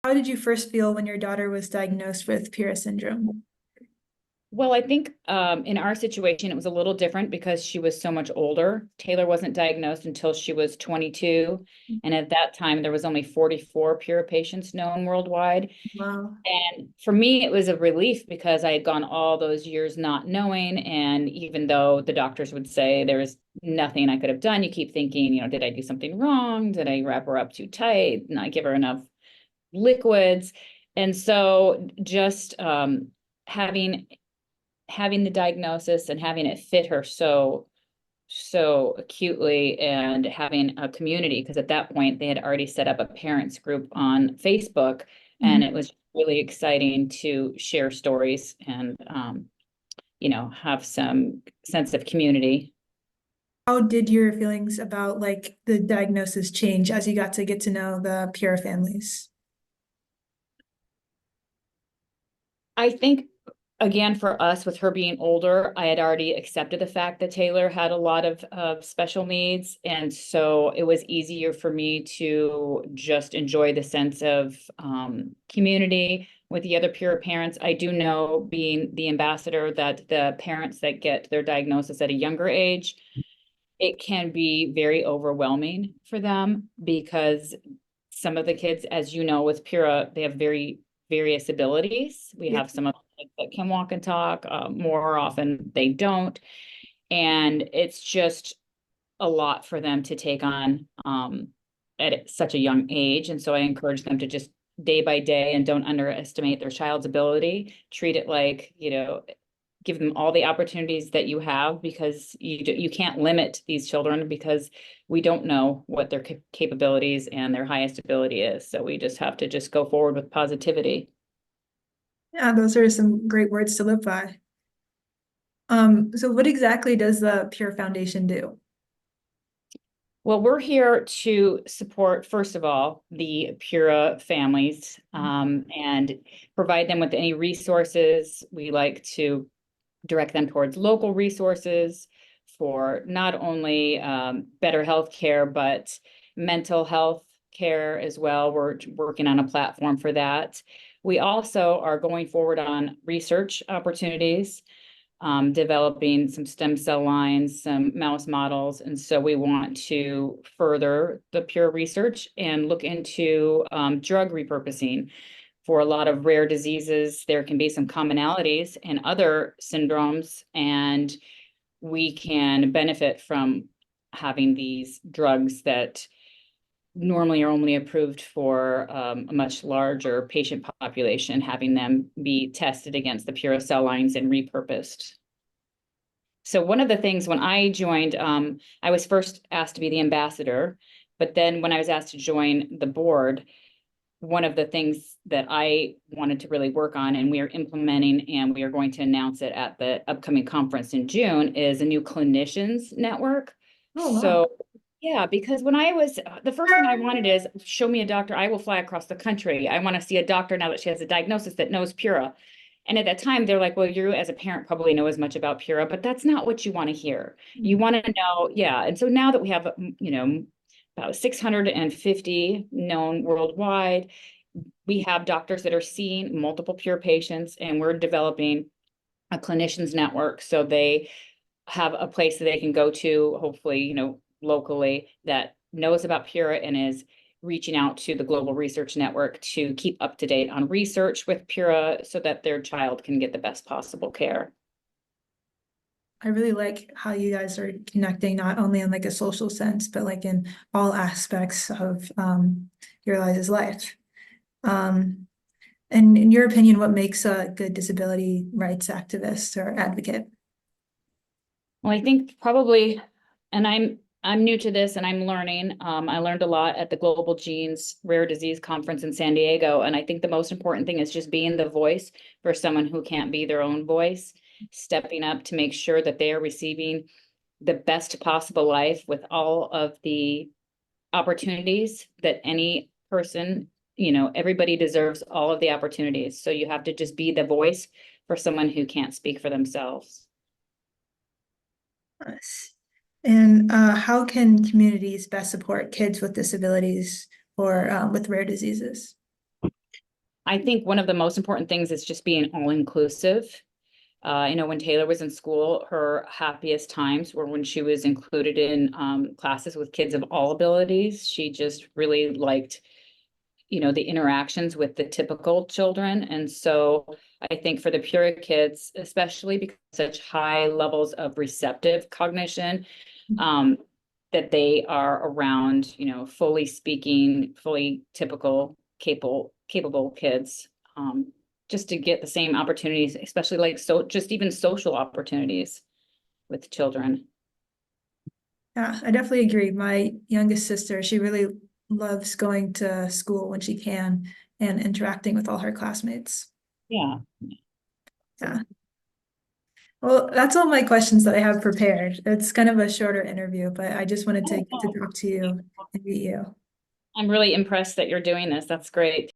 How did you first feel when your daughter was diagnosed with Pira syndrome? Well, I think in our situation, it was a little different because she was so much older. Taylor wasn't diagnosed until she was 22. And at that time, there was only 44 Pura patients known worldwide. Wow. And for me, it was a relief because I had gone all those years not knowing. And even though the doctors would say there was nothing I could have done, you keep thinking, did I do something wrong? Did I wrap her up too tight? Not give her enough liquids? And so just having having the diagnosis and having it fit her so acutely, and having a community, because at that point they had already set up a parents group on Facebook, and Mhm. it was really exciting to share stories and have some sense of community. How did your feelings about like the diagnosis change as you got to get to know the Pira families? I think, again, for us, with her being older, I had already accepted the fact that Taylor had a lot of special needs. And so it was easier for me to just enjoy the sense of community with the other peer parents. I do know, being the ambassador, that the parents that get their diagnosis at a younger age, it can be very overwhelming for them because some of the kids, as you know, with Pura, they have very various abilities. We Yeah. have some of the kids that can walk and talk, more often they don't. And it's just a lot for them to take on at such a young age. And so I encourage them to just day by day, and don't underestimate their child's ability. Treat it like, give them all the opportunities that you have, because you can't limit these children, because we don't know what their capabilities and their highest ability is. So we just have to just go forward with positivity. Yeah, those are some great words to live by. So what exactly does the Pure Foundation do? Well, we're here to support, first of all, the Pura families, and provide them with any resources. We like to direct them towards local resources for not only better health care, but mental health care as well. We're working on a platform for that. We also are going forward on research opportunities, developing some stem cell lines, some mouse models. And so we want to further the pure research and look into drug repurposing. For a lot of rare diseases, there can be some commonalities in other syndromes, and we can benefit from having these drugs that normally are only approved for a much larger patient population, having them be tested against the pure cell lines and repurposed. So one of the things, when I joined, I was first asked to be the ambassador, but then when I was asked to join the board, one of the things that I wanted to really work on, and we are implementing, and we are going to announce it at the upcoming conference in June, is a new clinicians network. Oh, wow. So yeah, because when I was, the first thing I wanted is, show me a doctor. I will fly across the country. I want to see a doctor now that she has a diagnosis that knows Pura. And at that time, they're like, well, you as a parent probably know as much about Pura, but that's not what you want to hear. You want to know, yeah. And so now that we have, about 650 known worldwide, we have doctors that are seeing multiple Pure patients, and we're developing a clinicians network, so they have a place that they can go to, hopefully, locally, that knows about Pura and is reaching out to the global research network to keep up to date on research with Pura, so that their child can get the best possible care. I really like how you guys are connecting not only in like a social sense, but like in all aspects of your guys' life. Um, and in your opinion, what makes a good disability rights activist or advocate? Well, I think probably, and I'm new to this and I'm learning. I learned a lot at the Global Genes Rare Disease Conference in San Diego, and I think the most important thing is just being the voice for someone who can't be their own voice, stepping up to make sure that they are receiving the best possible life with all of the opportunities that any person, everybody deserves all of the opportunities. So you have to just be the voice for someone who can't speak for themselves. Yes. And how can communities best support kids with disabilities or with rare diseases? I think one of the most important things is just being all-inclusive. When Taylor was in school, her happiest times were when she was included in classes with kids of all abilities. She just really liked, the interactions with the typical children. And so I think for the Pura kids, especially because such high levels of receptive cognition, that they are around, fully speaking, fully typical, capable kids. Just to get the same opportunities, especially just even social opportunities with children. Yeah, I definitely agree. My youngest sister, she really loves going to school when she can and interacting with all her classmates. Yeah. Yeah. Well, that's all my questions that I have prepared. It's kind of a shorter interview, but I just wanted to get to talk to you and meet you. I'm really impressed that you're doing this. That's great.